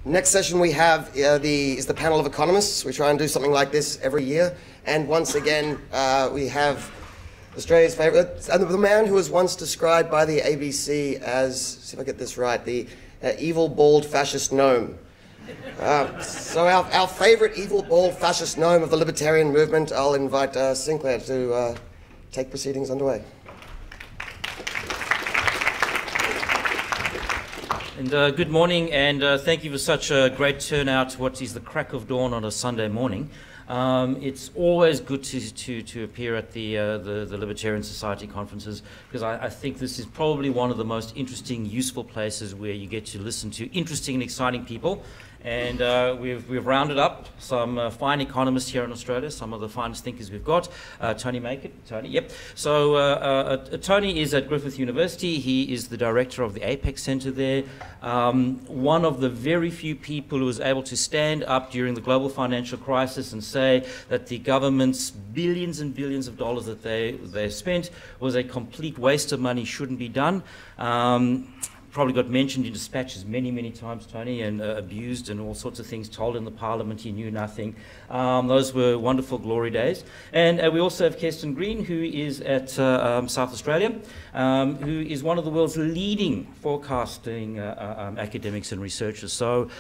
Next session we have is the panel of economists. We try and do something like this every year. And once again, we have Australia's favourite, the man who was once described by the ABC as, see if I get this right, the evil, bald, fascist gnome. So our favourite evil, bald, fascist gnome of the libertarian movement, I'll invite Sinclair to take proceedings underway. And good morning, and thank you for such a great turnout to what is the crack of dawn on a Sunday morning. It's always good to appear at the Libertarian Society conferences, because I think this is probably one of the most interesting, useful places where you get to listen to interesting and exciting people. And we've rounded up some fine economists here in Australia, some of the finest thinkers we've got. Tony Makin, Tony, yep. So Tony is at Griffith University. He is the director of the APEC Centre there. One of the very few people who was able to stand up during the global financial crisis and say that the government's billions and billions of dollars that they spent was a complete waste of money, shouldn't be done. Probably got mentioned in dispatches many, many times, Tony, and abused and all sorts of things, told in the parliament he knew nothing. Those were wonderful glory days. And we also have Kesten Green, who is at South Australia, who is one of the world's leading forecasting academics and researchers. So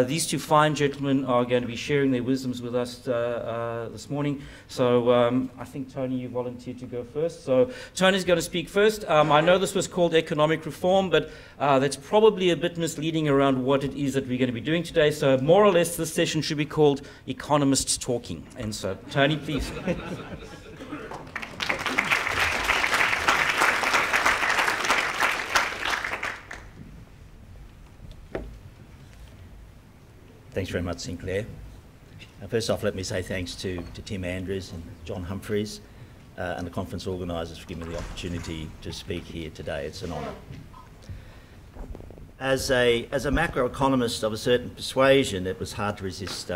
these two fine gentlemen are going to be sharing their wisdoms with us this morning. So I think, Tony, you volunteered to go first. So Tony's going to speak first. I know this was called economic reform, but that's probably a bit misleading around what it is that we're going to be doing today. So more or less this session should be called Economists Talking. And so, Tony, please. Thanks very much, Sinclair. First off, let me say thanks to Tim Andrews and John Humphreys and the conference organisers for giving me the opportunity to speak here today. It's an honour. As a macroeconomist of a certain persuasion, it was hard to resist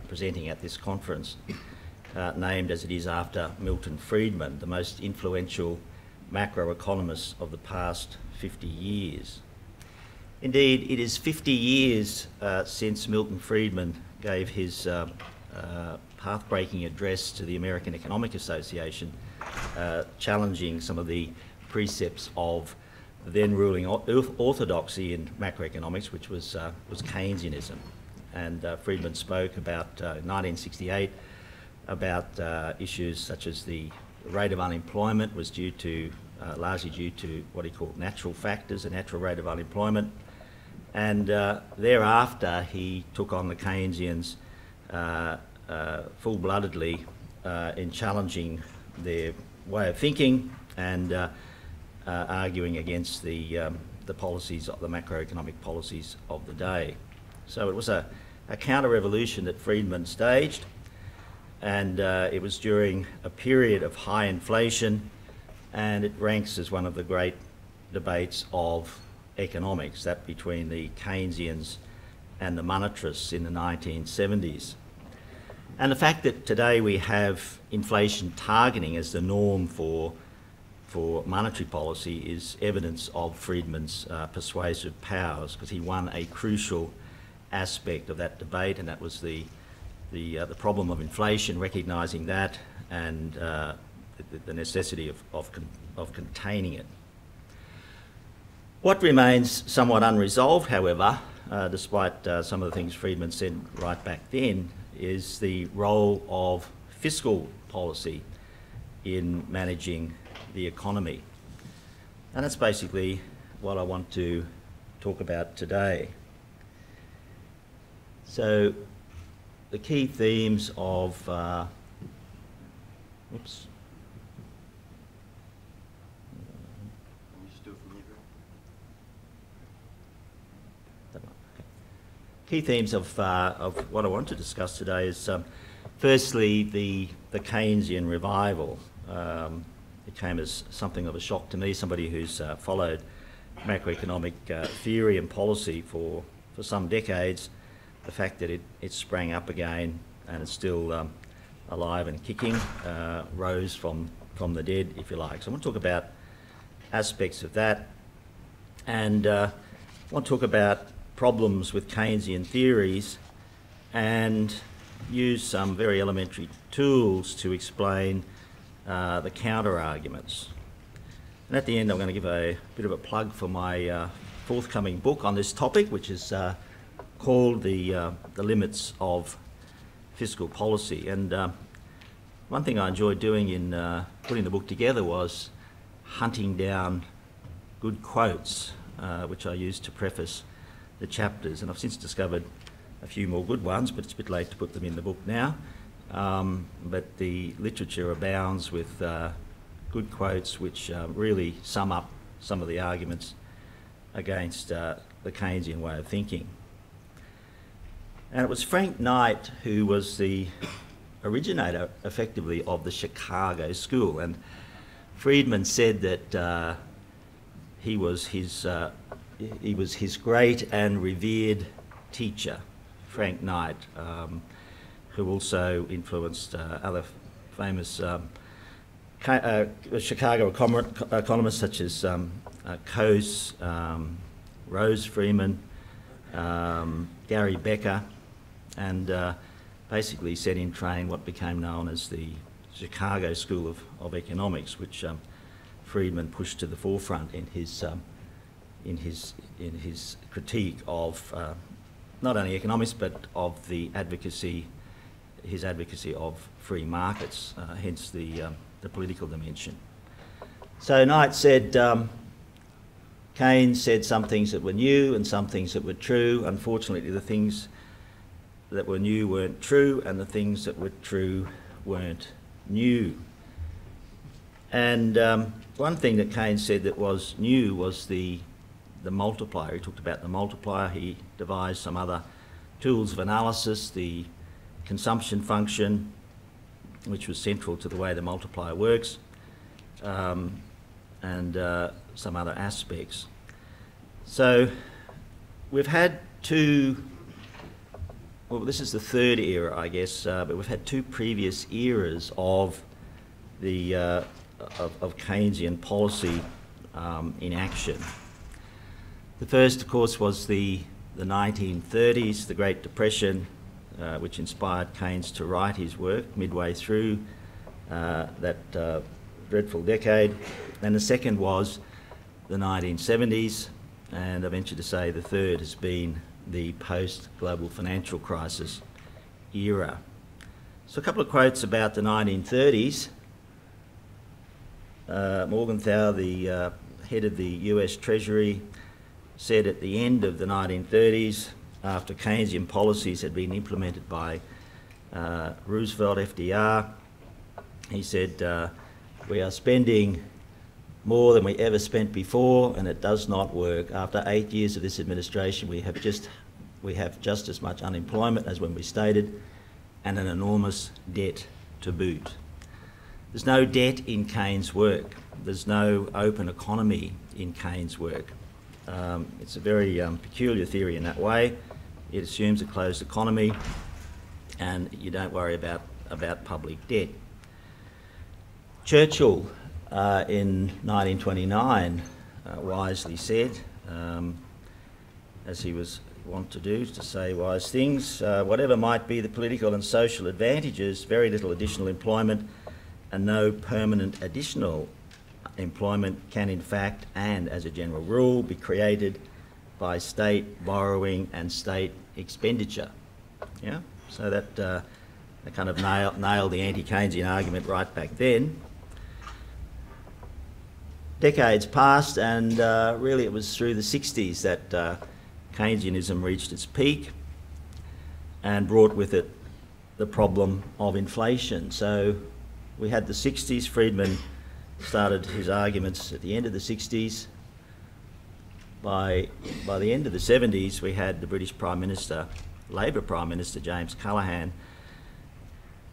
presenting at this conference, named as it is after Milton Friedman, the most influential macroeconomist of the past 50 years. Indeed, it is 50 years since Milton Friedman gave his path-breaking address to the American Economic Association, challenging some of the precepts of the then ruling orthodoxy in macroeconomics, which was Keynesianism. And Friedman spoke about 1968 about issues such as the rate of unemployment was due to largely due to what he called natural factors, a natural rate of unemployment. And thereafter, he took on the Keynesians full-bloodedly in challenging their way of thinking and arguing against the policies, the macroeconomic policies of the day. So it was a counter-revolution that Friedman staged, and it was during a period of high inflation, and it ranks as one of the great debates of economics, that between the Keynesians and the monetarists in the 1970s. And the fact that today we have inflation targeting as the norm for monetary policy is evidence of Friedman's persuasive powers, because he won a crucial aspect of that debate, and that was the problem of inflation, recognising that and the necessity of containing it. What remains somewhat unresolved, however, despite some of the things Friedman said right back then, is the role of fiscal policy in managing the economy. And that's basically what I want to talk about today. So the key themes of key themes of what I want to discuss today is firstly the Keynesian revival. It came as something of a shock to me, somebody who's followed macroeconomic theory and policy for some decades. The fact that it sprang up again and it's still alive and kicking, rose from the dead, if you like. So I want to talk about aspects of that, and I want to talk about problems with Keynesian theories and use some very elementary tools to explain the counter-arguments. And at the end, I'm going to give a bit of a plug for my forthcoming book on this topic, which is called The Limits of Fiscal Policy. And one thing I enjoyed doing in putting the book together was hunting down good quotes, which I used to preface the chapters. And I've since discovered a few more good ones, but it's a bit late to put them in the book now. But the literature abounds with good quotes which really sum up some of the arguments against the Keynesian way of thinking. And it was Frank Knight who was the originator, effectively, of the Chicago School. And Friedman said that he was his great and revered teacher, Frank Knight, who also influenced other famous Chicago economists such as Coase, Rose Freeman, Gary Becker, and basically set in train what became known as the Chicago School of Economics, which Friedman pushed to the forefront in his critique of not only economics but of his advocacy of free markets, hence the political dimension. So Knight said Keynes said some things that were new and some things that were true. Unfortunately, the things that were new weren't true, and the things that were true weren't new. And one thing that Keynes said that was new was the multiplier. He talked about the multiplier. He devised some other tools of analysis, the consumption function, which was central to the way the multiplier works, and some other aspects. So we've had this is the third era, I guess, but we've had two previous eras of the of Keynesian policy in action. The first, of course, was the 1930s, the Great Depression, which inspired Keynes to write his work midway through that dreadful decade. And the second was the 1970s, and I venture to say the third has been the post-global financial crisis era. So a couple of quotes about the 1930s. Morgenthau, the head of the US Treasury, said at the end of the 1930s, after Keynesian policies had been implemented by Roosevelt, FDR, he said, we are spending more than we ever spent before, and it does not work. After 8 years of this administration, we have just as much unemployment as when we started, and an enormous debt to boot. There's no debt in Keynes' work. There's no open economy in Keynes' work. It's a very peculiar theory in that way. It assumes a closed economy, and you don't worry about public debt. Churchill, in 1929, wisely said, as he was wont to do, to say wise things, whatever might be the political and social advantages, very little additional employment and no permanent additional employment can in fact, and as a general rule, be created by state borrowing and state expenditure. Yeah, so that kind of nailed the anti-Keynesian argument right back then. Decades passed, and really it was through the 60s that Keynesianism reached its peak and brought with it the problem of inflation. So we had the 60s. Friedman started his arguments at the end of the 60s. By the end of the 70s, we had the British Prime Minister, Labor Prime Minister James Callaghan,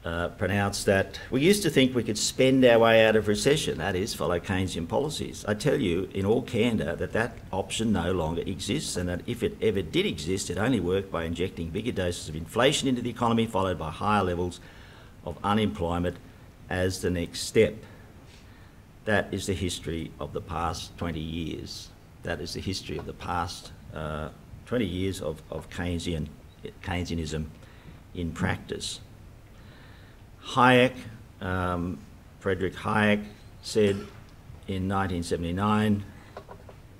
pronounced that we used to think we could spend our way out of recession, that is, follow Keynesian policies. I tell you in all candour that option no longer exists, and that if it ever did exist, it only worked by injecting bigger doses of inflation into the economy, followed by higher levels of unemployment as the next step. That is the history of the past 20 years. That is the history of the past 20 years of Keynesianism in practice. Hayek, Friedrich Hayek, said in 1979,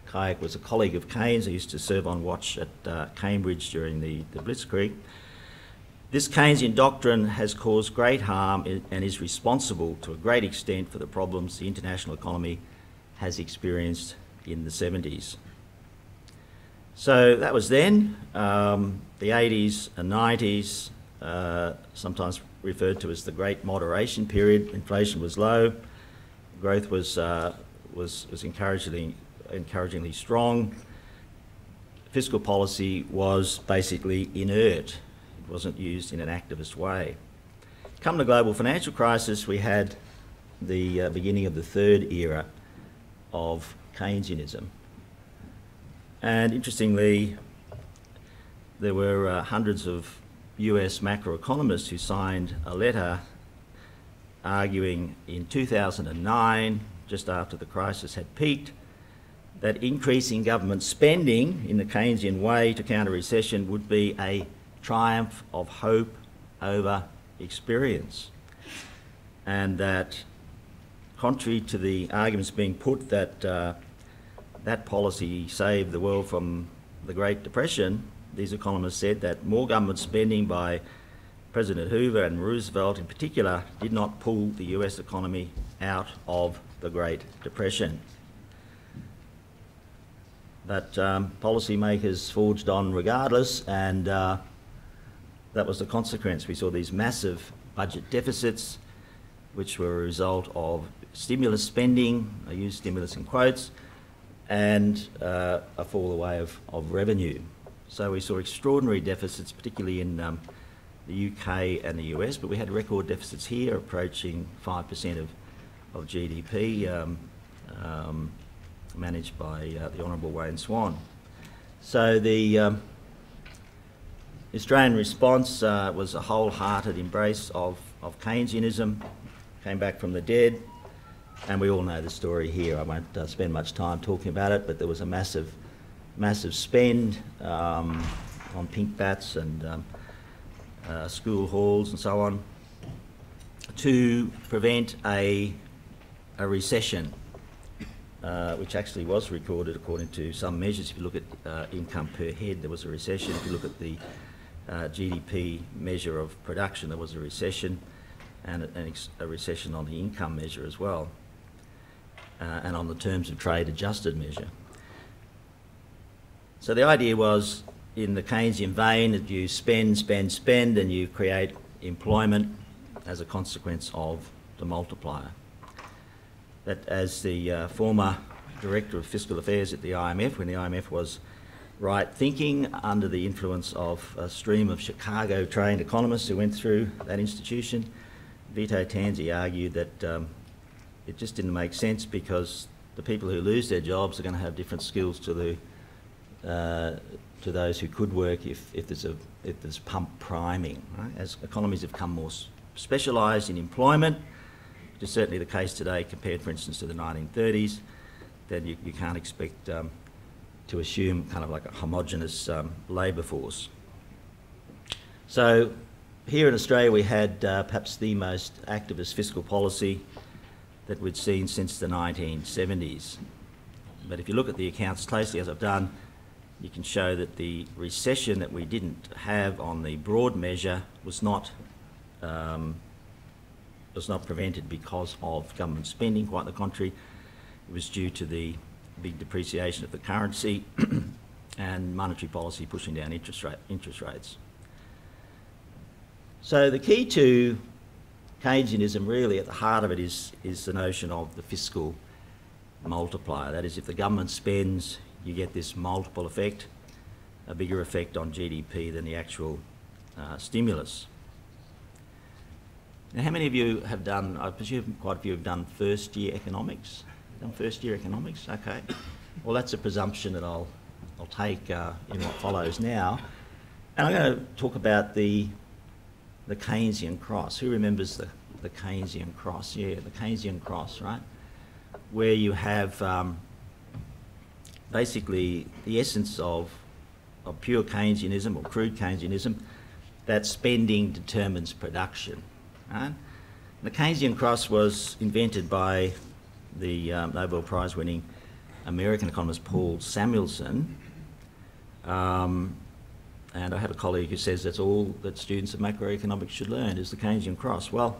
Hayek was a colleague of Keynes. He used to serve on watch at Cambridge during the Blitzkrieg. This Keynesian doctrine has caused great harm and is responsible to a great extent for the problems the international economy has experienced in the 70s. So that was then. The 80s and 90s, sometimes referred to as the Great Moderation period. Inflation was low, growth was encouragingly strong. Fiscal policy was basically inert. It wasn't used in an activist way. Come the global financial crisis, we had the beginning of the third era of Keynesianism. And interestingly, there were hundreds of US macroeconomists who signed a letter arguing in 2009, just after the crisis had peaked, that increasing government spending in the Keynesian way to counter recession would be a triumph of hope over experience. And that, contrary to the arguments being put that that policy saved the world from the Great Depression, these economists said that more government spending by President Hoover and Roosevelt in particular did not pull the US economy out of the Great Depression. But policymakers forged on regardless, and that was the consequence. We saw these massive budget deficits, which were a result of stimulus spending, I use stimulus in quotes, and a fall away of revenue. So we saw extraordinary deficits, particularly in the UK and the US, but we had record deficits here approaching 5% of GDP, managed by the Honourable Wayne Swan. So the Australian response was a wholehearted embrace of Keynesianism, came back from the dead, and we all know the story here. I won't spend much time talking about it, but there was a massive spend on pink bats and school halls and so on to prevent a recession, which actually was recorded according to some measures. If you look at income per head, there was a recession. If you look at the GDP measure of production, there was a recession, and a recession on the income measure as well, and on the terms of trade adjusted measure. So the idea was, in the Keynesian vein, that you spend, and you create employment as a consequence of the multiplier. That, as the former Director of Fiscal Affairs at the IMF, when the IMF was right-thinking under the influence of a stream of Chicago-trained economists who went through that institution, Vito Tanzi argued that it just didn't make sense because the people who lose their jobs are going to have different skills to those who could work if there's pump priming. Right? As economies have become more specialised in employment, which is certainly the case today compared, for instance, to the 1930s, then you can't expect to assume kind of like a homogenous labour force. So here in Australia we had perhaps the most activist fiscal policy that we'd seen since the 1970s. But if you look at the accounts closely, as I've done, you can show that the recession that we didn't have on the broad measure was not prevented because of government spending. Quite the contrary, it was due to the big depreciation of the currency and monetary policy pushing down interest rates. So the key to Keynesianism, really at the heart of it, is the notion of the fiscal multiplier. That is, if the government spends, you get this multiple effect, a bigger effect on GDP than the actual stimulus. Now, how many of you have done, I presume quite a few have done first year economics? Done first year economics? Okay. Well, that's a presumption that I'll take in what follows now. And I'm going to talk about the Keynesian Cross. Who remembers the Keynesian Cross? Yeah, the Keynesian Cross, right? Where you have basically the essence of of pure Keynesianism or crude Keynesianism, that spending determines production. Right? The Keynesian Cross was invented by the Nobel Prize winning American economist Paul Samuelson, and I have a colleague who says that's all that students of macroeconomics should learn is the Keynesian Cross. Well,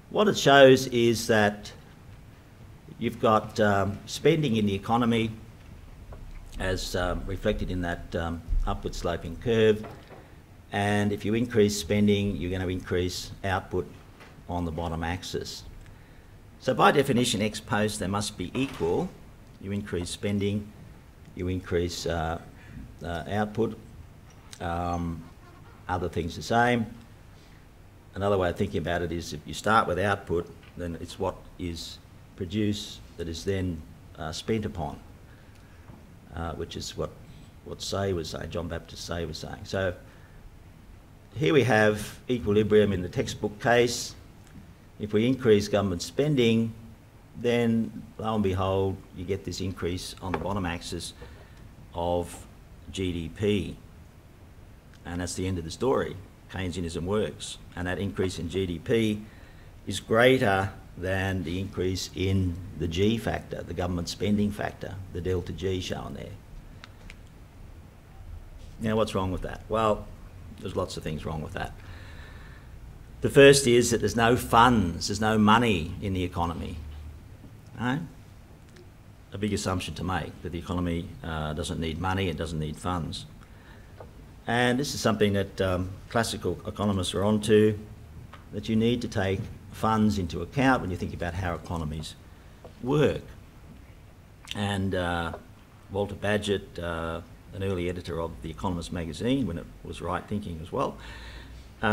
what it shows is that you've got spending in the economy as reflected in that upward sloping curve, and if you increase spending, you're going to increase output on the bottom axis. So by definition, ex post, they must be equal. You increase spending, you increase output, other things the same. Another way of thinking about it is if you start with output, then it's what is produced that is then spent upon, which is what Say was saying, John Baptist Say was saying. So here we have equilibrium in the textbook case. If we increase government spending, then lo and behold, you get this increase on the bottom axis of GDP. And that's the end of the story. Keynesianism works. And that increase in GDP is greater than the increase in the G factor, the government spending factor, the delta G shown there. Now, what's wrong with that? Well, there's lots of things wrong with that. The first is that there's no funds, there's no money in the economy. Right? A big assumption to make, that the economy doesn't need money, it doesn't need funds. And this is something that classical economists are onto, that you need to take funds into account when you think about how economies work. And Walter Bagehot, an early editor of The Economist magazine, when it was right thinking as well,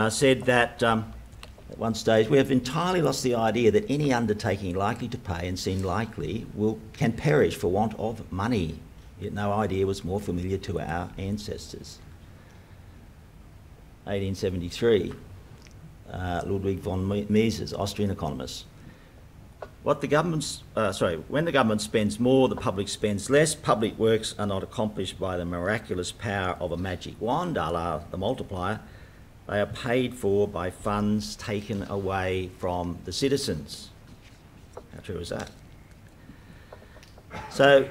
said that at one stage we have entirely lost the idea that any undertaking likely to pay and seem likely can perish for want of money. Yet no idea was more familiar to our ancestors. 1873, Ludwig von Mises, Austrian economist. When the government spends more, the public spends less. Public works are not accomplished by the miraculous power of a magic wand, a la the multiplier. They are paid for by funds taken away from the citizens. How true is that? So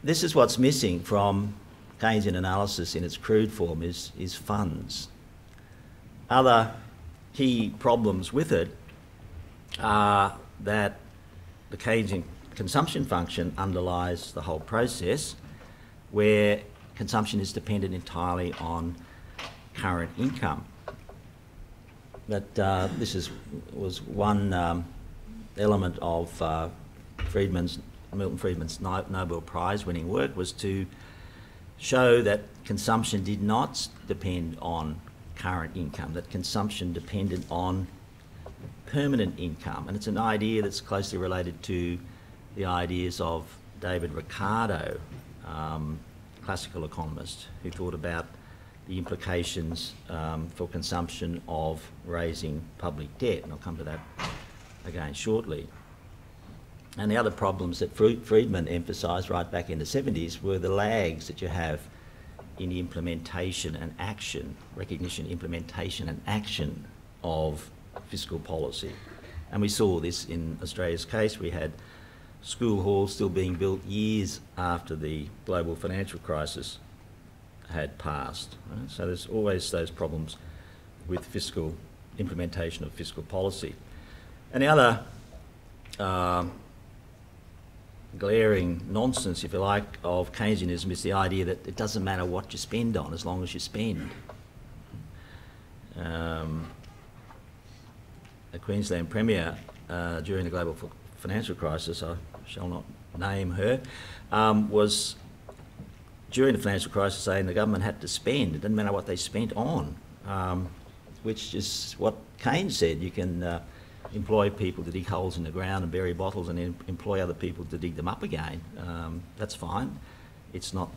this is what's missing from Keynesian analysis in its crude form is funds. Other key problems with it are that the Keynesian consumption function underlies the whole process, where consumption is dependent entirely on current income. But this was one element of Milton Friedman's Nobel Prize winning work, was to show that consumption did not depend on current income, that consumption depended on permanent income. And it's an idea that's closely related to the ideas of David Ricardo, classical economist, who thought about the implications for consumption of raising public debt, and I'll come to that again shortly. And the other problems that Friedman emphasised right back in the 70s were the lags that you have in the implementation and action, recognition, implementation and action of fiscal policy. And we saw this in Australia's case. We had school halls still being built years after the global financial crisis had passed. Right? So there's always those problems with fiscal implementation of fiscal policy. And the other glaring nonsense, if you like, of Keynesianism is the idea that it doesn't matter what you spend on as long as you spend. A Queensland Premier during the global financial crisis, I shall not name her, was during the financial crisis saying the government had to spend. It didn't matter what they spent on, which is what Keynes said. You can employ people to dig holes in the ground and bury bottles and then employ other people to dig them up again. That's fine. It's not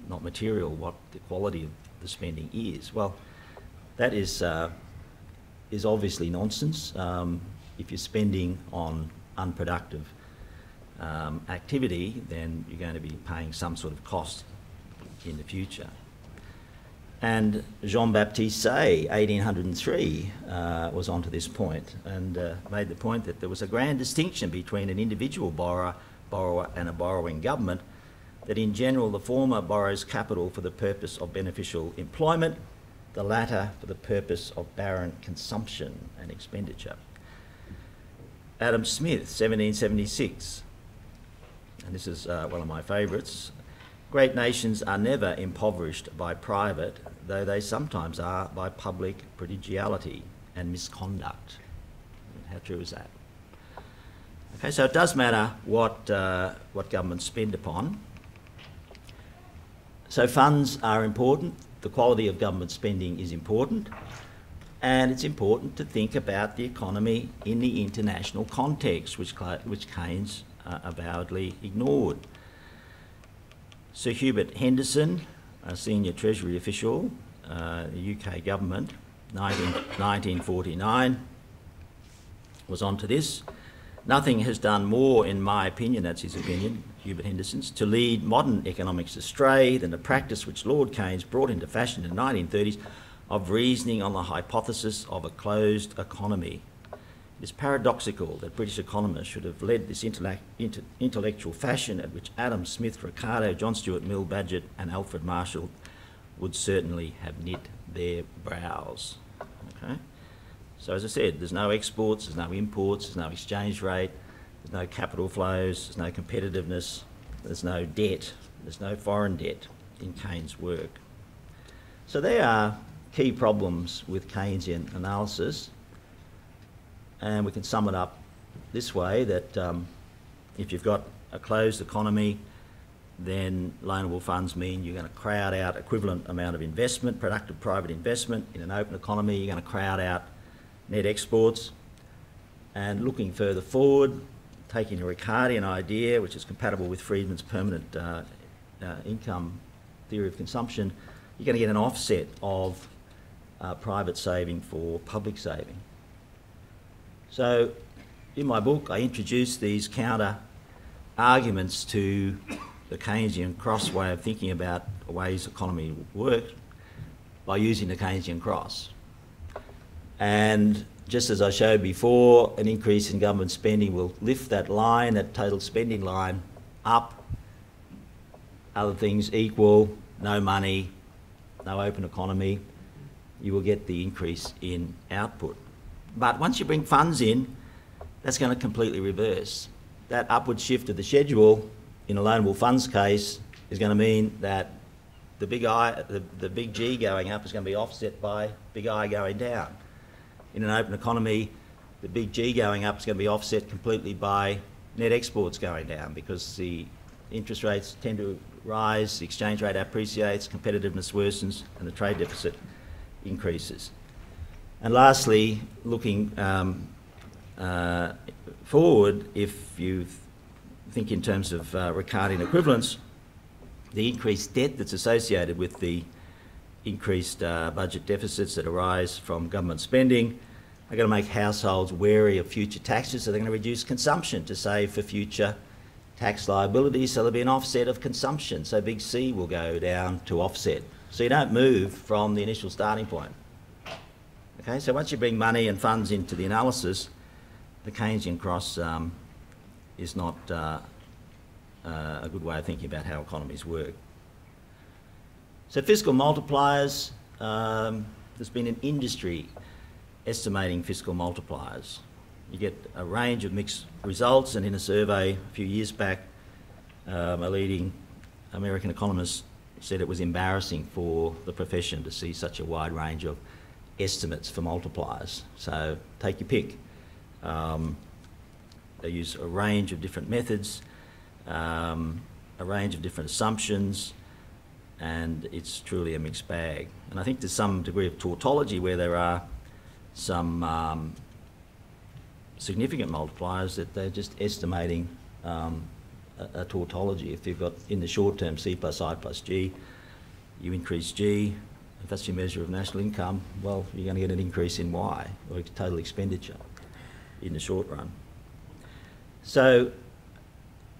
material what the quality of the spending is. Well, that is obviously nonsense. If you're spending on unproductive activity, then you're going to be paying some sort of cost in the future. And Jean-Baptiste Say, 1803, was onto this point and made the point that there was a grand distinction between an individual borrower and a borrowing government, that in general the former borrows capital for the purpose of beneficial employment, the latter for the purpose of barren consumption and expenditure. Adam Smith, 1776, and this is one of my favourites. Great nations are never impoverished by private, though they sometimes are by public prodigality and misconduct. How true is that? Okay, so it does matter what governments spend upon. So funds are important, the quality of government spending is important, and it's important to think about the economy in the international context, which Keynes avowedly ignored. Sir Hubert Henderson, a senior Treasury official, the UK government, 1949, was onto this. Nothing has done more, in my opinion, that's his opinion, Hubert Henderson's, to lead modern economics astray than the practice which Lord Keynes brought into fashion in the 1930s of reasoning on the hypothesis of a closed economy. It is paradoxical that British economists should have led this intellectual fashion at which Adam Smith, Ricardo, John Stuart Mill, Bagehot and Alfred Marshall would certainly have knit their brows. Okay? So as I said, there's no exports, there's no imports, there's no exchange rate, there's no capital flows, there's no competitiveness, there's no debt, there's no foreign debt in Keynes' work. So there are key problems with Keynesian analysis. And we can sum it up this way, that if you've got a closed economy, then loanable funds mean you're going to crowd out equivalent amount of investment, productive private investment. In an open economy, you're going to crowd out net exports. And looking further forward, taking a Ricardian idea, which is compatible with Friedman's permanent income theory of consumption, you're going to get an offset of private saving for public saving. So in my book, I introduce these counter arguments to the Keynesian Cross way of thinking about the ways economy work by using the Keynesian Cross. And just as I showed before, an increase in government spending will lift that line, that total spending line, up. Other things equal, no money, no open economy, you will get the increase in output. But once you bring funds in, that's going to completely reverse. That upward shift of the schedule in a loanable funds case is going to mean that the big G going up is going to be offset by big I going down. In an open economy, the big G going up is going to be offset completely by net exports going down, because the interest rates tend to rise, the exchange rate appreciates, competitiveness worsens, and the trade deficit increases. And lastly, looking forward, if you think in terms of Ricardian equivalence, the increased debt that's associated with the increased budget deficits that arise from government spending are going to make households wary of future taxes, so they're going to reduce consumption to save for future tax liabilities, so there'll be an offset of consumption, so big C will go down to offset. So you don't move from the initial starting point. Okay, so once you bring money and funds into the analysis, the Keynesian Cross is not a good way of thinking about how economies work. So fiscal multipliers, there's been an industry estimating fiscal multipliers. You get a range of mixed results, and in a survey a few years back, a leading American economist said it was embarrassing for the profession to see such a wide range of estimates for multipliers. So take your pick. They use a range of different methods, a range of different assumptions, and it's truly a mixed bag. And I think there's some degree of tautology where there are some significant multipliers that they're just estimating a tautology. If you've got, in the short term, C plus I plus G, you increase G. If that's your measure of national income, well, you're going to get an increase in Y, or total expenditure, in the short run. So,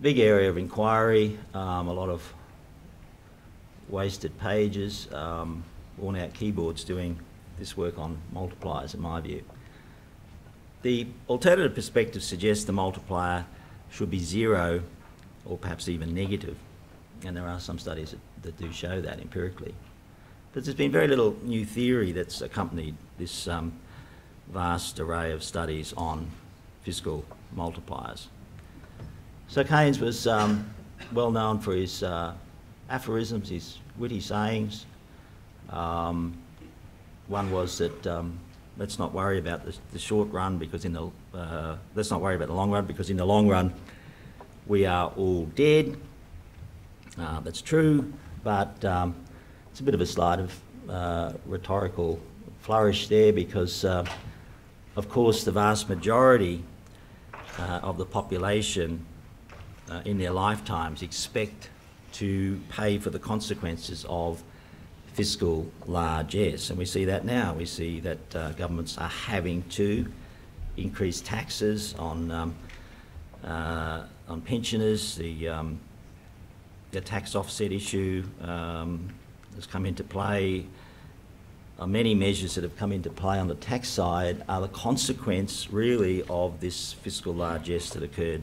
big area of inquiry, a lot of wasted pages. worn-out keyboards doing this work on multipliers, in my view. The alternative perspective suggests the multiplier should be 0 or perhaps even negative, and there are some studies that do show that empirically. But there's been very little new theory that's accompanied this vast array of studies on fiscal multipliers. So Keynes was well known for his aphorisms, his witty sayings. One was that let's not worry about the short run because let's not worry about the long run because in the long run we are all dead. That's true, but it's a bit of a sleight of rhetorical flourish there because, of course, the vast majority of the population in their lifetimes expect to pay for the consequences of fiscal largesse, and we see that now. We see that governments are having to increase taxes on pensioners. The tax offset issue has come into play. Many measures that have come into play on the tax side are the consequence, really, of this fiscal largesse that occurred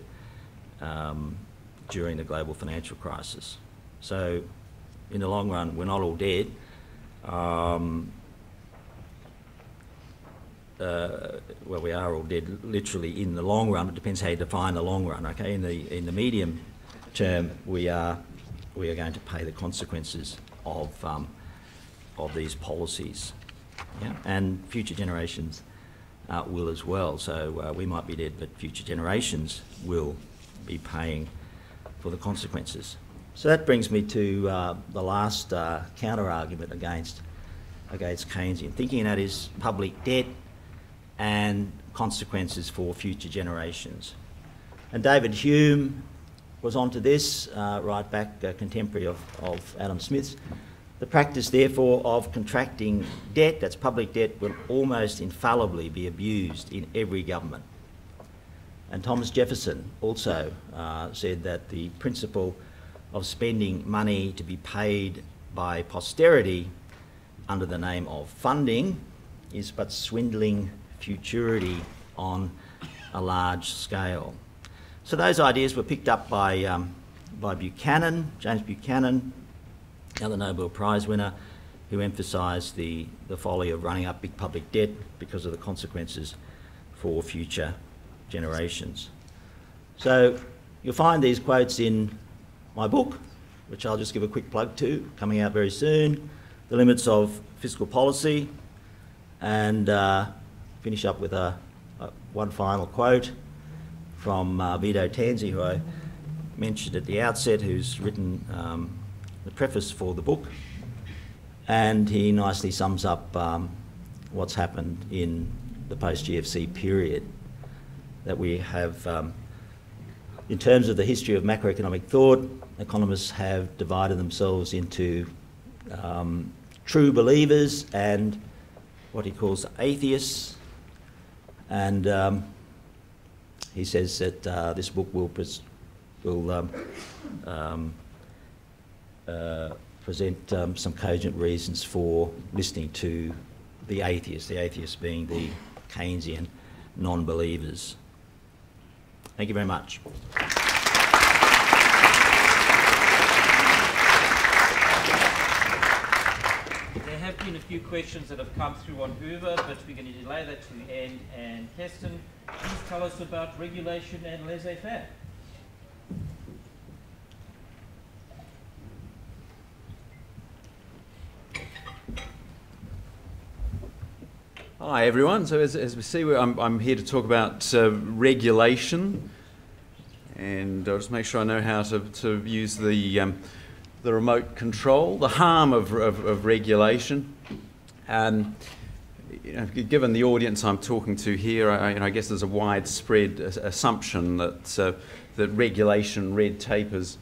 during the global financial crisis. So, in the long run, we're not all dead. Well, we are all dead, literally, in the long run. It depends how you define the long run. Okay, in the medium term, we are going to pay the consequences of these policies, yeah? And future generations will as well. So we might be dead, but future generations will be paying for the consequences. So that brings me to the last counter-argument against Keynesian thinking, and that is public debt and consequences for future generations. And David Hume was onto this, right back contemporary of Adam Smith's. The practice, therefore, of contracting debt, that's public debt, will almost infallibly be abused in every government. And Thomas Jefferson also said that the principle of spending money to be paid by posterity under the name of funding is but swindling futurity on a large scale. So those ideas were picked up by Buchanan, James Buchanan, another Nobel Prize winner, who emphasised the folly of running up big public debt because of the consequences for future generations. So you'll find these quotes in my book, which I'll just give a quick plug to, coming out very soon, The Limits of Fiscal Policy, and finish up with one final quote from Vito Tanzi, who I mentioned at the outset, who's written the preface for the book, and he nicely sums up what's happened in the post-GFC period, that we have, in terms of the history of macroeconomic thought, economists have divided themselves into true believers and what he calls atheists, and he says that this book will present some cogent reasons for listening to the atheists being the Keynesian non-believers. Thank you very much. There have been a few questions that have come through on Hoover, but we're going to delay that to the end. And Kesten, please tell us about regulation and laissez-faire. Hi everyone. So as we see, I'm here to talk about regulation, and I'll just make sure I know how to use the remote control. The harm of regulation. Given the audience I'm talking to here, I guess there's a widespread assumption that regulation, red tape is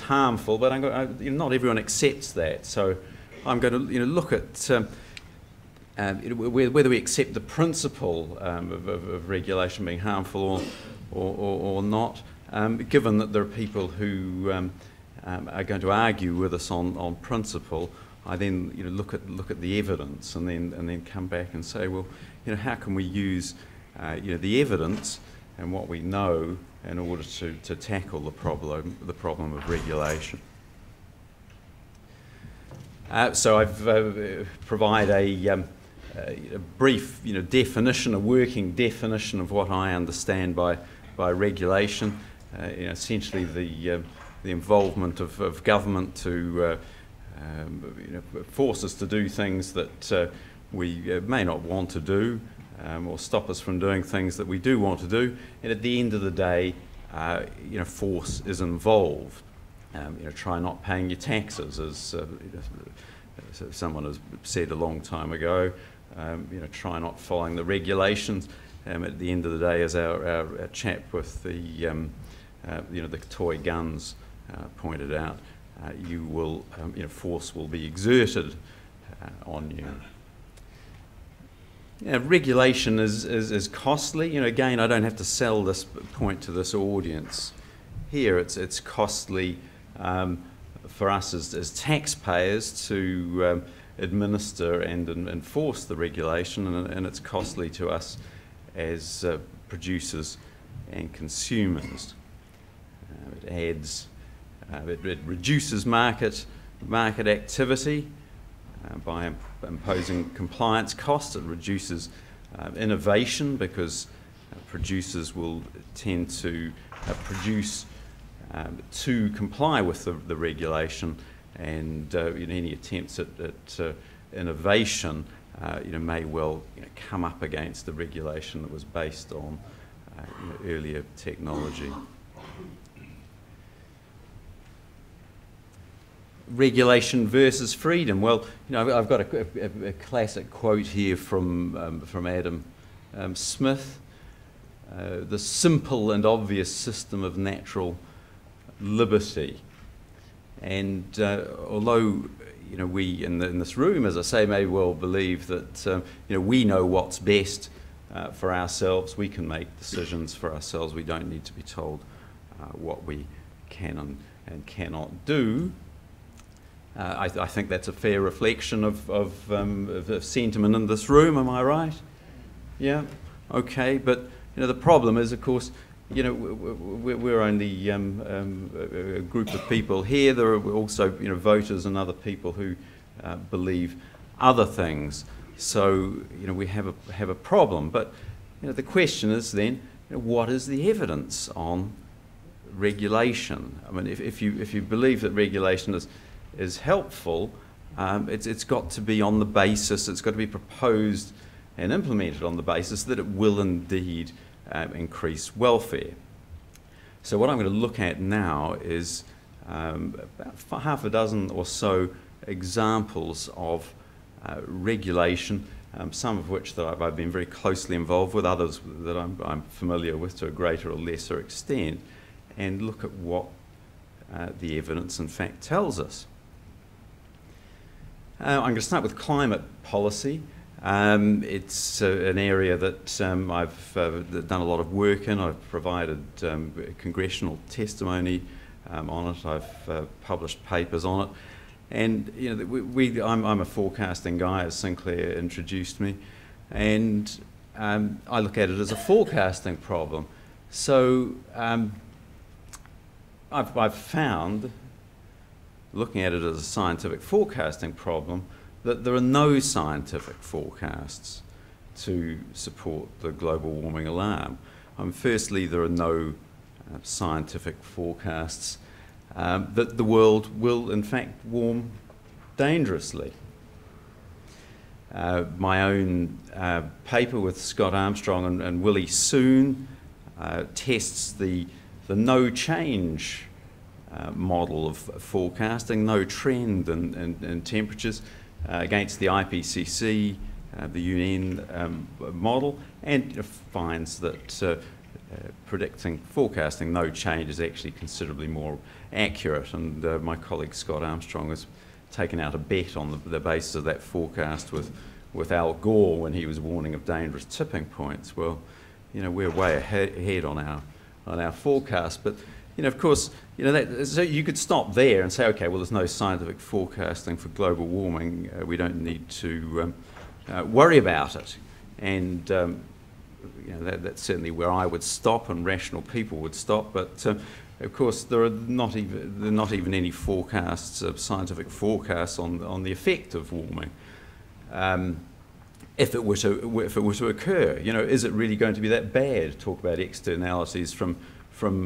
harmful, but not everyone accepts that. So I'm going to look at whether we accept the principle of regulation being harmful or not, given that there are people who are going to argue with us on principle, I then look at the evidence and then come back and say, well, how can we use the evidence and what we know in order to tackle the problem of regulation. So I've provide a brief definition, a working definition of what I understand by regulation. Essentially the involvement of government to force us to do things that we may not want to do, or stop us from doing things that we do want to do. And at the end of the day, force is involved. Try not paying your taxes, as someone has said a long time ago. Try not following the regulations. At the end of the day, as our chap with the toy guns pointed out, you will force will be exerted on you. Regulation is costly. Again, I don't have to sell this point to this audience here. It's costly for us as taxpayers to administer and enforce the regulation, and it's costly to us as producers and consumers. It reduces market activity by imposing compliance costs. It reduces innovation because producers will tend to produce to comply with the regulation, and any attempts at innovation may well come up against the regulation that was based on earlier technology. Regulation versus freedom. Well, I've got a classic quote here from Adam Smith. The simple and obvious system of natural liberty. And although we in this room, as I say, may well believe that we know what's best for ourselves, we can make decisions for ourselves. We don't need to be told what we can and cannot do. I think that's a fair reflection of sentiment in this room. Am I right? Yeah. Okay. But the problem is, of course, we're only a group of people here. There are also voters and other people who believe other things. So we have a problem. But the question is then, what is the evidence on regulation? I mean, if you believe that regulation is helpful, it's got to be on the basis, it's got to be proposed and implemented on the basis that it will indeed increase welfare. So what I'm going to look at now is about half a dozen or so examples of regulation, some of which that I've been very closely involved with, others that I'm familiar with to a greater or lesser extent, and look at what the evidence in fact tells us. I'm going to start with climate policy. It's an area that I've done a lot of work in. I've provided congressional testimony on it. I've published papers on it. And I'm a forecasting guy, as Sinclair introduced me, and I look at it as a forecasting problem. So I've found, looking at it as a scientific forecasting problem, that there are no scientific forecasts to support the global warming alarm. Firstly, there are no scientific forecasts that the world will in fact warm dangerously. My own paper with Scott Armstrong and Willie Soon tests the no change model of forecasting, no trend in temperatures against the IPCC, the UN model, and finds that forecasting no change is actually considerably more accurate. And my colleague Scott Armstrong has taken out a bet on the basis of that forecast with Al Gore when he was warning of dangerous tipping points. Well, we're way ahead on our forecast, but of course, so you could stop there and say, okay, well, there's no scientific forecasting for global warming. We don't need to worry about it. And that's certainly where I would stop, and rational people would stop. But of course, there are not even any forecasts, scientific forecasts on the effect of warming. If it were to occur, is it really going to be that bad? Talk about externalities from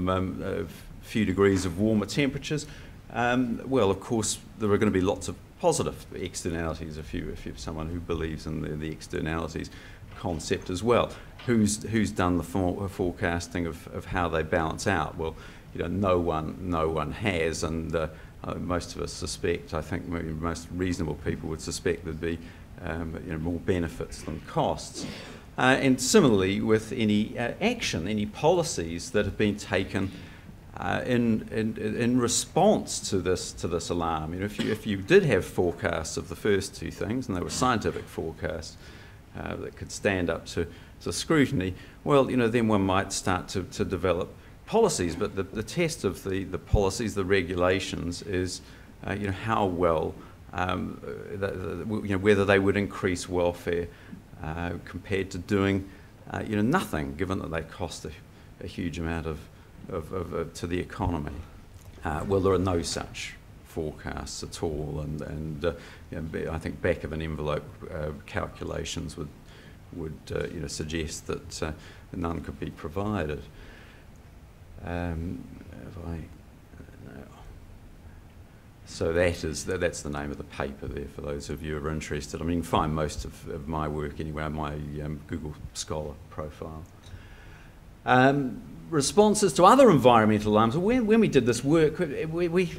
a few degrees of warmer temperatures. Well, of course, there are going to be lots of positive externalities if you're someone who believes in the externalities concept as well. Who's done the forecasting of how they balance out? Well, no one has, and most of us suspect. I think most reasonable people would suspect there'd be more benefits than costs. And similarly, with any action, any policies that have been taken in response to this alarm. If you did have forecasts of the first two things, and they were scientific forecasts that could stand up to scrutiny, well, then one might start to develop policies. But the test of the policies, the regulations, is how well, whether they would increase welfare compared to doing nothing, given that they cost a huge amount to the economy. Well, there are no such forecasts at all, and I think back of an envelope calculations would suggest that none could be provided. So that's the name of the paper there for those of you who are interested. I mean, you can find most of my work anyway on my Google Scholar profile. Responses to other environmental alarms. When we did this work, we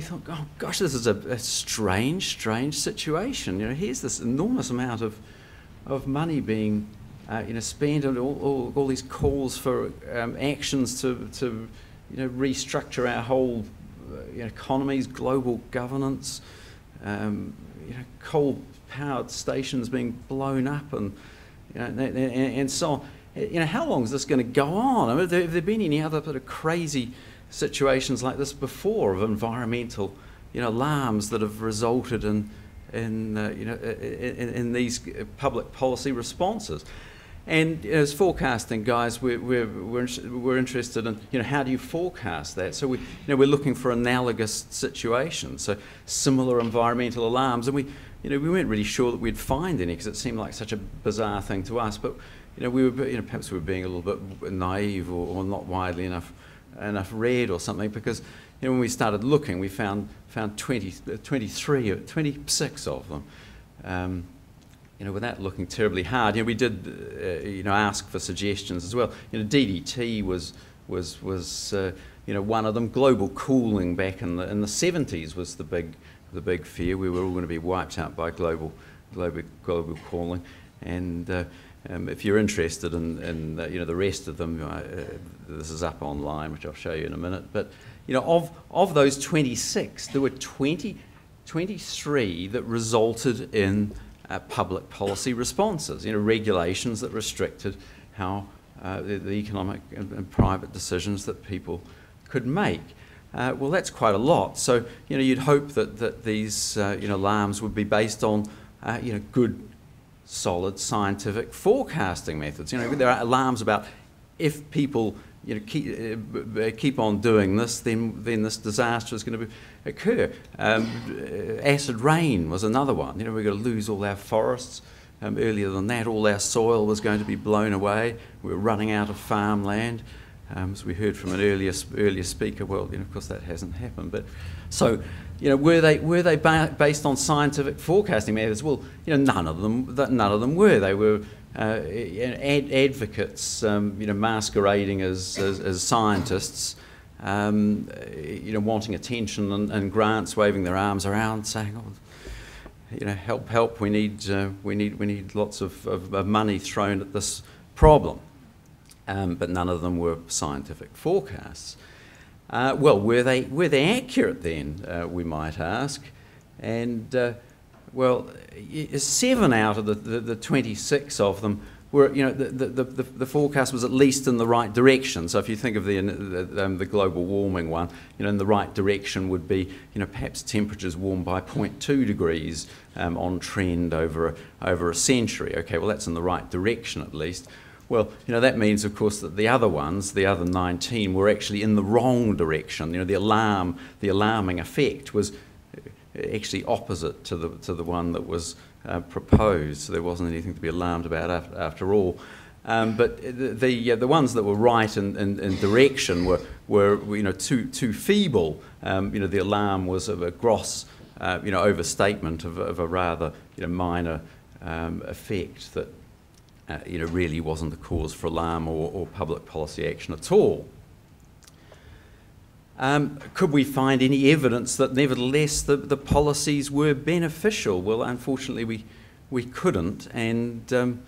thought, oh gosh, this is a strange situation. Here's this enormous amount of money being spent, and all these calls for actions to restructure our whole economies, global governance, coal-powered stations being blown up, and so on. How long is this going to go on? I mean, have there been any other sort of crazy situations like this before of environmental, alarms that have resulted in these public policy responses? And as forecasting guys, we're interested in how do you forecast that? So we're looking for analogous situations, so similar environmental alarms, and we weren't really sure that we'd find any because it seemed like such a bizarre thing to us. But perhaps we were being a little bit naive or not widely enough read or something, because when we started looking, we found 23 or 26 of them. Without looking terribly hard. We did ask for suggestions as well. DDT was one of them. Global cooling back in the 70s was the big fear. We were all going to be wiped out by global cooling. And if you're interested in the rest of them, this is up online, which I'll show you in a minute. But of those 26, there were 23 that resulted in public policy responses, regulations that restricted how the economic and private decisions that people could make. Well, that's quite a lot. So, you'd hope that these, alarms would be based on, good, solid scientific forecasting methods. There are alarms about if people keep on doing this, then this disaster is going to occur. Acid rain was another one. We're going to lose all our forests. Earlier than that, all our soil was going to be blown away. We were running out of farmland. As we heard from an earlier speaker, well, of course that hasn't happened. But so, were they based on scientific forecasting methods? Well, none of them were. They were advocates, masquerading as scientists, wanting attention and grants, waving their arms around, saying, "Oh, help! We need lots of money thrown at this problem." But none of them were scientific forecasts. Well, were they accurate then? We might ask, and. Well, 7 out of the 26 of them were, you know, the forecast was at least in the right direction. So if you think of the global warming one, you know, in the right direction would be, you know, perhaps temperatures warm by 0.2 degrees on trend over a century. Okay, well that's in the right direction at least. Well, you know, that means, of course, that the other ones, the other 19, were actually in the wrong direction. You know, the alarming effect was actually opposite to the one that was proposed. So there wasn't anything to be alarmed about after all. But the ones that were right in direction were you know, too feeble. You know, the alarm was of a gross you know, overstatement of a rather, you know, minor effect that you know, really wasn't the cause for alarm or public policy action at all. Could we find any evidence that nevertheless the policies were beneficial? Well, unfortunately we couldn't, and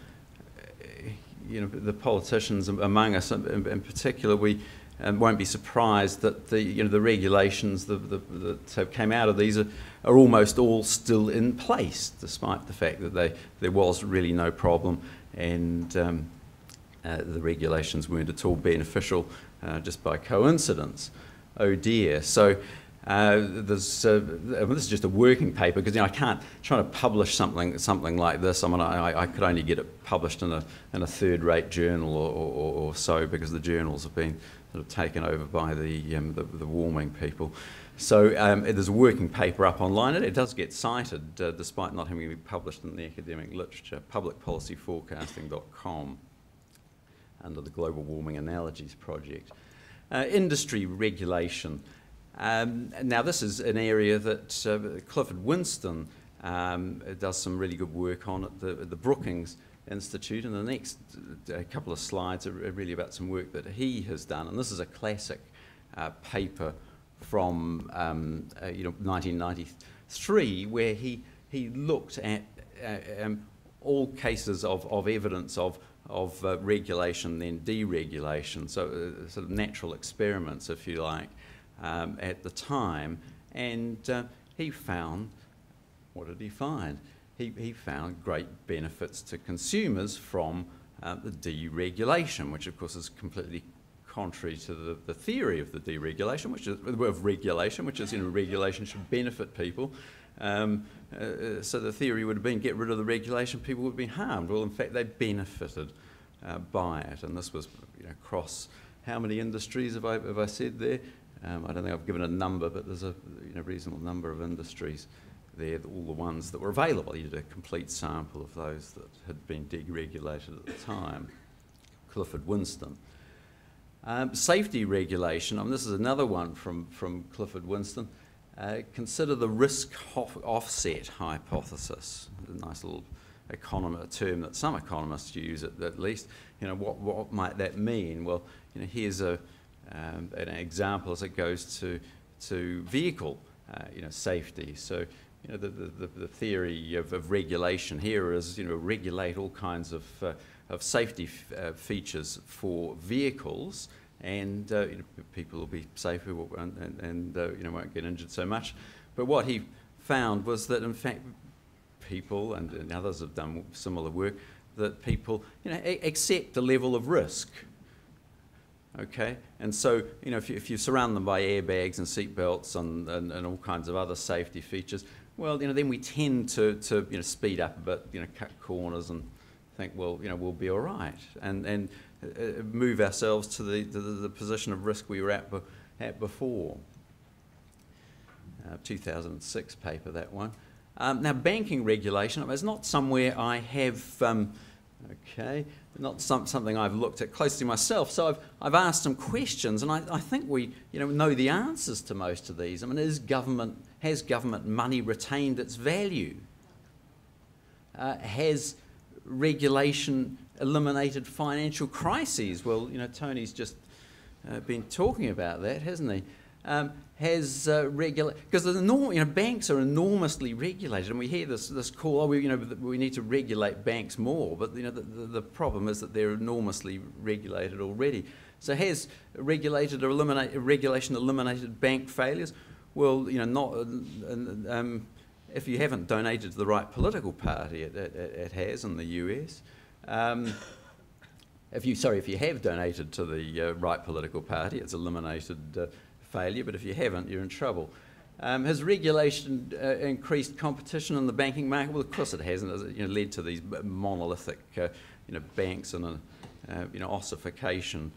you know, the politicians among us in particular, we won't be surprised that the regulations that came out of these are almost all still in place, despite the fact that there was really no problem, and the regulations weren't at all beneficial just by coincidence. Oh dear. So this is just a working paper, because, you know, I can't try to publish something like this. I mean, I could only get it published in a third-rate journal or so, because the journals have been sort of taken over by the warming people. So there's a working paper up online, and it does get cited despite not having been published in the academic literature. publicpolicyforecasting.com under the Global Warming Analogies Project. Industry regulation. Now this is an area that Clifford Winston does some really good work on at the Brookings Institute, and the next couple of slides are really about some work that he has done, and this is a classic paper from you know, 1993, where he looked at all cases of evidence of regulation, then deregulation, so sort of natural experiments, if you like, at the time, and he found, what did he find? He found great benefits to consumers from the deregulation, which of course is completely contrary to the theory of the deregulation, which is of regulation, which is, you know, regulation should benefit people. So the theory would have been, get rid of the regulation, people would be harmed. Well, in fact, they benefited by it, and this was, you know, across how many industries have I said there? I don't think I've given a number, but there's a, you know, reasonable number of industries there, all the ones that were available. You did a complete sample of those that had been deregulated at the time. Clifford Winston. Safety regulation, I mean, this is another one from Clifford Winston. Consider the risk offset hypothesis. A nice little term that some economists use at least. You know, what might that mean? Well, you know, here's an example as it goes to vehicle you know, safety. So, you know, the theory of regulation here is, you know, regulate all kinds of safety features for vehicles, and you know, people will be safer and you know, won't get injured so much. But what he found was that, in fact, people, and others have done similar work, that people, you know, accept the level of risk. Okay, and so, you know, if you surround them by airbags and seatbelts and all kinds of other safety features, well, you know, then we tend to you know, speed up a bit, you know, cut corners and think, well, you know, we'll be all right, and move ourselves to the position of risk we were at before. 2006 paper, that one. Now, banking regulation is not somewhere I have, okay, not something I've looked at closely myself. So I've asked some questions, and I think we, you know the answers to most of these. I mean, has government money retained its value? Has regulation eliminated financial crises? Well, you know, Tony's just been talking about that, hasn't he? Because you know, banks are enormously regulated, and we hear this call, oh, you know, we need to regulate banks more, but you know, the problem is that they're enormously regulated already. So has regulation eliminated bank failures? Well, you know, not. If you haven't donated to the right political party, it has in the US. If you have donated to the right political party, it's eliminated failure, but if you haven't, you're in trouble. Has regulation increased competition in the banking market? Well, of course it hasn't. It led to these monolithic banks and ossification.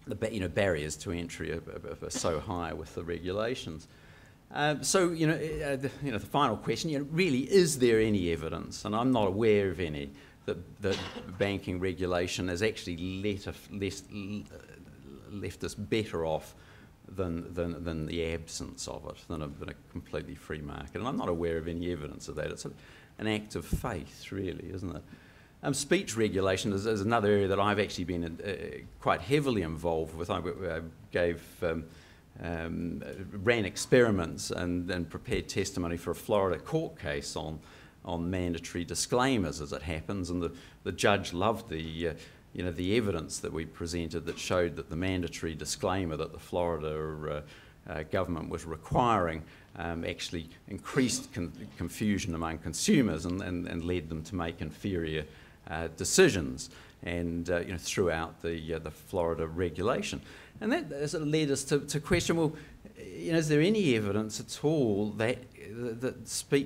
The barriers to entry are so high with the regulations. The final question, really, is there any evidence, and I'm not aware of any, that banking regulation has actually left us better off than the absence of it, than a completely free market? And I'm not aware of any evidence of that. It's an act of faith, really, isn't it? Speech regulation is another area that I've actually been quite heavily involved with. I ran experiments and prepared testimony for a Florida court case on mandatory disclaimers, as it happens, and the judge loved the evidence that we presented that showed that the mandatory disclaimer that the Florida government was requiring actually increased confusion among consumers and led them to make inferior decisions, and throughout the Florida regulation. And that sort of led us to question, well, is there any evidence at all that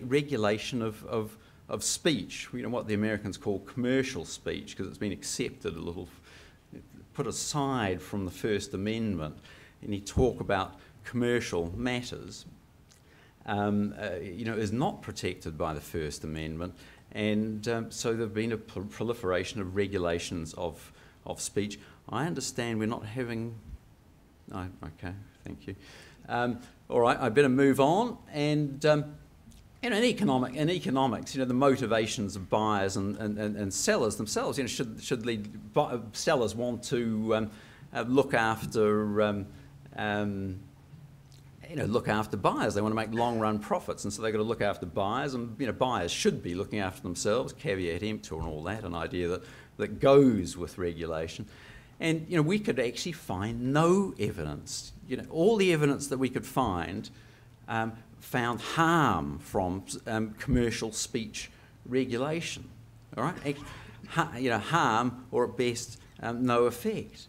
regulation of speech, what the Americans call commercial speech, because it's been accepted put aside from the First Amendment, and you talk about commercial matters, is not protected by the First Amendment, and so there have been a proliferation of regulations of speech. I understand we're not having... Oh, okay, thank you. All right, I better move on. And in economics, the motivations of buyers and sellers themselves, should lead sellers want to look after buyers. They want to make long-run profits, and so they've got to look after buyers, and buyers should be looking after themselves, caveat emptor and all that, an idea that goes with regulation. And we could actually find no evidence. All the evidence that we could find found harm from commercial speech regulation. All right, harm, or at best no effect.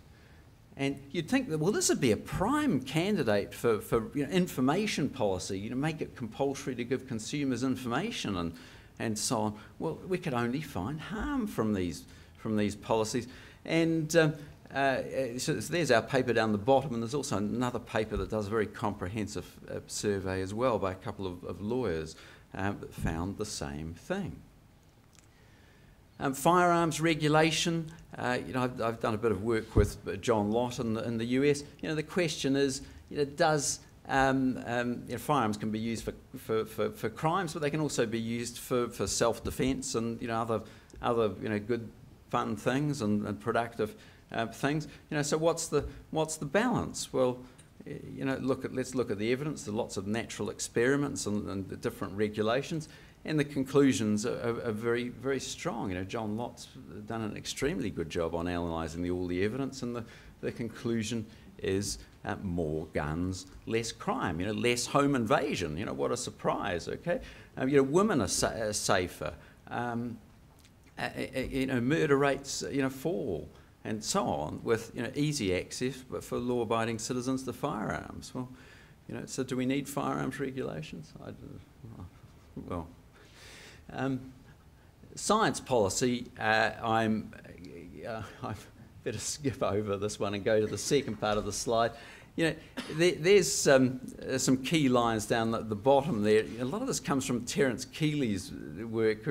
And you'd think that, well, this would be a prime candidate for information policy. Make it compulsory to give consumers information and so on. Well, we could only find harm from these policies. And so there's our paper down the bottom, and there's also another paper that does a very comprehensive survey as well by a couple of lawyers that found the same thing. Firearms regulation, I've done a bit of work with John Lott in the US. The question is, does firearms can be used for crimes, but they can also be used for self-defence and other good fun things and productive things. So what's the balance? Well, let's look at the evidence. There are lots of natural experiments and the different regulations, and the conclusions are very, very strong. John Lott's done an extremely good job on analysing all the evidence, and the conclusion is more guns, less crime. Less home invasion. What a surprise. Okay, women are safer. Murder rates fall, and so on, with easy access, but for law-abiding citizens to firearms. Well, so do we need firearms regulations? Science policy. I better skip over this one and go to the second part of the slide. There's some key lines down the bottom there. A lot of this comes from Terence Keeley's work.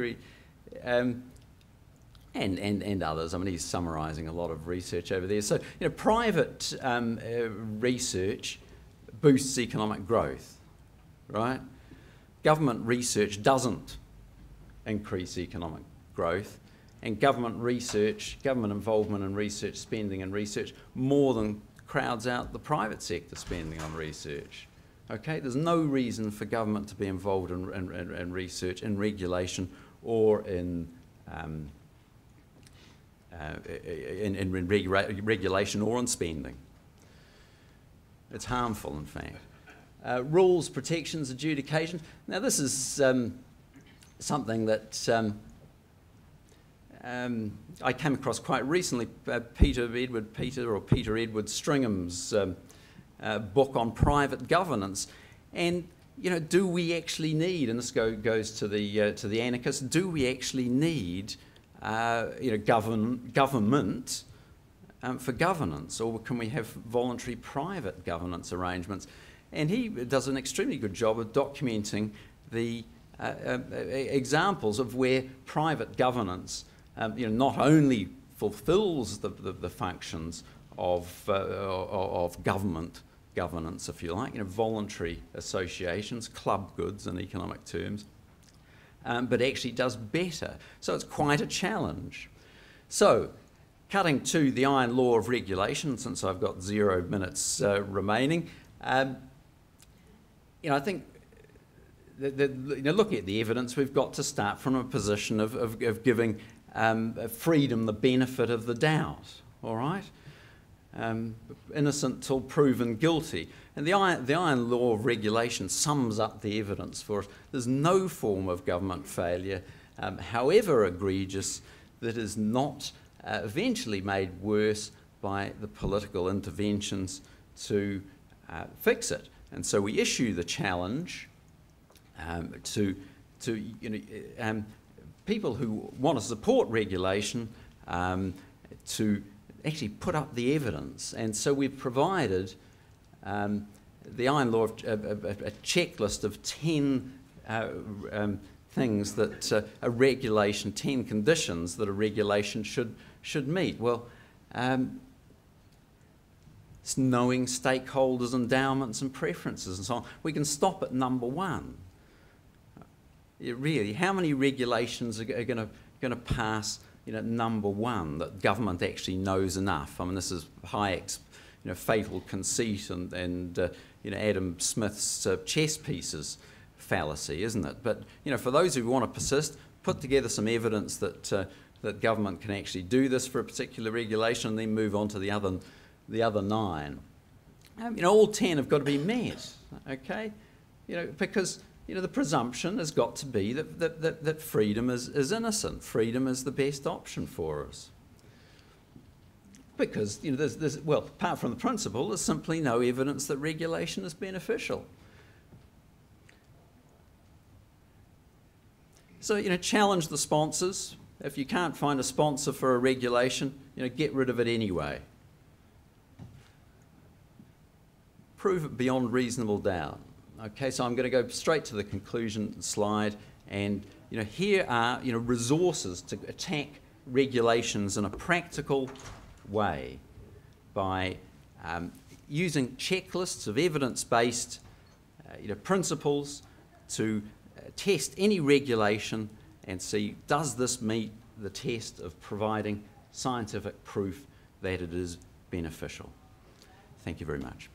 And others. I mean, he's summarising a lot of research over there. So, private research boosts economic growth, right? Government research doesn't increase economic growth, and government involvement in research spending and research more than crowds out the private sector spending on research. Okay, there's no reason for government to be involved in research, in regulation, or in regulation or on spending. It's harmful, in fact. Rules, protections, adjudication. Now, this is something that I came across quite recently Peter Edward Stringham's book on private governance, and do we actually need, and this goes to the anarchists, do we actually need government for governance, or can we have voluntary private governance arrangements? And he does an extremely good job of documenting the examples of where private governance not only fulfills the functions of government governance, if you like, voluntary associations, club goods in economic terms, but actually does better. So it's quite a challenge. So, cutting to the iron law of regulation, since I've got 0 minutes remaining, I think looking at the evidence, we've got to start from a position of giving freedom the benefit of the doubt, all right? Innocent till proven guilty. And the iron law of regulation sums up the evidence for us. There's no form of government failure, however egregious, that is not eventually made worse by the political interventions to fix it. And so we issue the challenge to people who want to support regulation to actually put up the evidence. And so we've provided the iron law of a checklist of 10 things that a regulation, 10 conditions that a regulation should meet. Well, it's knowing stakeholders, endowments and preferences and so on. We can stop at number 1. Really, how many regulations are going to pass number 1 that government actually knows enough? I mean, this is Hayek's fatal conceit and Adam Smith's chess pieces fallacy, isn't it? But for those who want to persist, put together some evidence that government can actually do this for a particular regulation, and then move on to the other 9. All 10 have got to be met, okay? Because the presumption has got to be that freedom is innocent. Freedom is the best option for us. Because there's apart from the principle, there's simply no evidence that regulation is beneficial. So challenge the sponsors. If you can't find a sponsor for a regulation, get rid of it anyway. Prove it beyond reasonable doubt. Okay, so I'm going to go straight to the conclusion slide, and here are resources to attack regulations in a practical way by using checklists of evidence-based principles to test any regulation and see, does this meet the test of providing scientific proof that it is beneficial? Thank you very much.